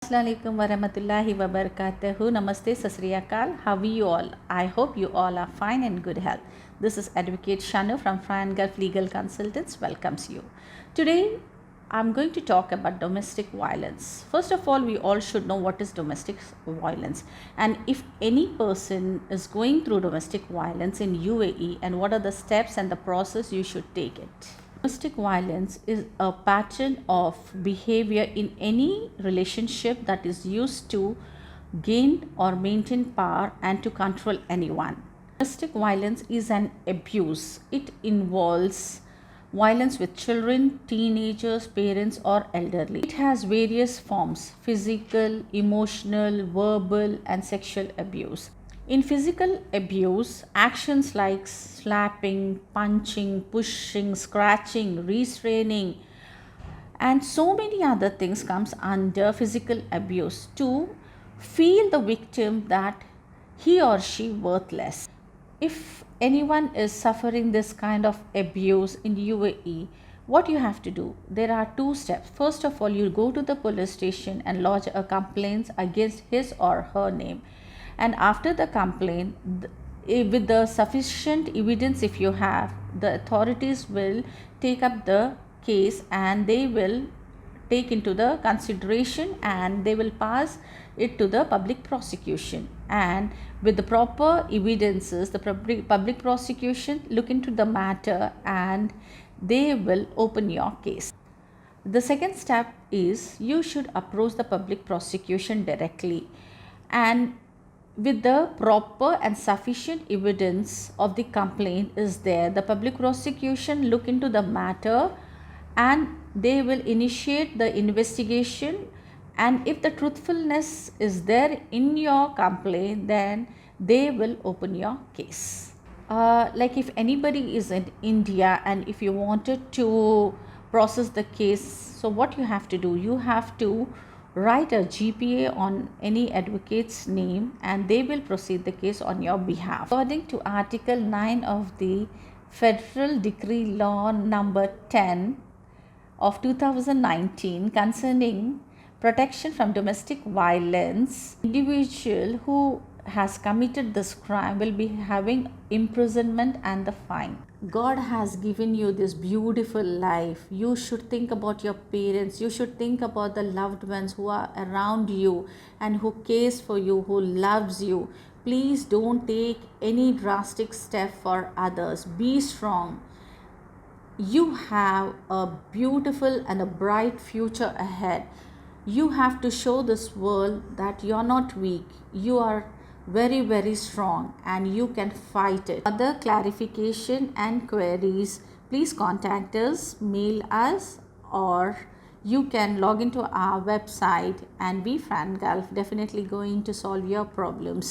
Assalamualaikum warahmatullahi wabarakatuh. Namaste, Sasriyakal. How are you all? I hope you all are fine and good health. This is Advocate Shanu from Fran Gulf Legal Consultants welcomes you. Today, I'm going to talk about domestic violence. First of all, we all should know what is domestic violence, and if any person is going through domestic violence in UAE, and what are the steps and the process you should take it. Domestic violence is a pattern of behavior in any relationship that is used to gain or maintain power and to control anyone. Domestic violence is an abuse. It involves violence with children, teenagers, parents, or elderly. It has various forms: physical, emotional, verbal, and sexual abuse. In physical abuse, actions like slapping, punching, pushing, scratching, restraining, and so many other things comes under physical abuse to feel the victim that he or she worthless. If anyone is suffering this kind of abuse in UAE, what you have to do, there are two steps. First of all, you go to the police station and lodge a complaint against his or her name, and after the complaint, with the sufficient evidence, if you have, the authorities will take up the case and they will take into the consideration and they will pass it to the public prosecution, and with the proper evidences, the public prosecution look into the matter and they will open your case. The second step is you should approach the public prosecution directly, and with the proper and sufficient evidence of the complaint is there, the public prosecution look into the matter and they will initiate the investigation, and if the truthfulness is there in your complaint, then they will open your case. Like if anybody is in India and if you wanted to process the case, so what you have to do, you have to write a GPA on any advocate's name and they will proceed the case on your behalf. According to Article 9 of the Federal Decree Law number 10 of 2019 concerning protection from domestic violence, individual who has committed this crime will be having imprisonment and the fine. God has given you this beautiful life. You should think about your parents. You should think about the loved ones who are around you and who cares for you, who loves you. Please don't take any drastic step for others. Be strong. You have a beautiful and a bright future ahead. You have to show this world that you're not weak. You are very, very strong and you can fight it. Other clarification and queries, please contact us, mail us, or you can log into our website, and we Fran Gulf definitely going to solve your problems.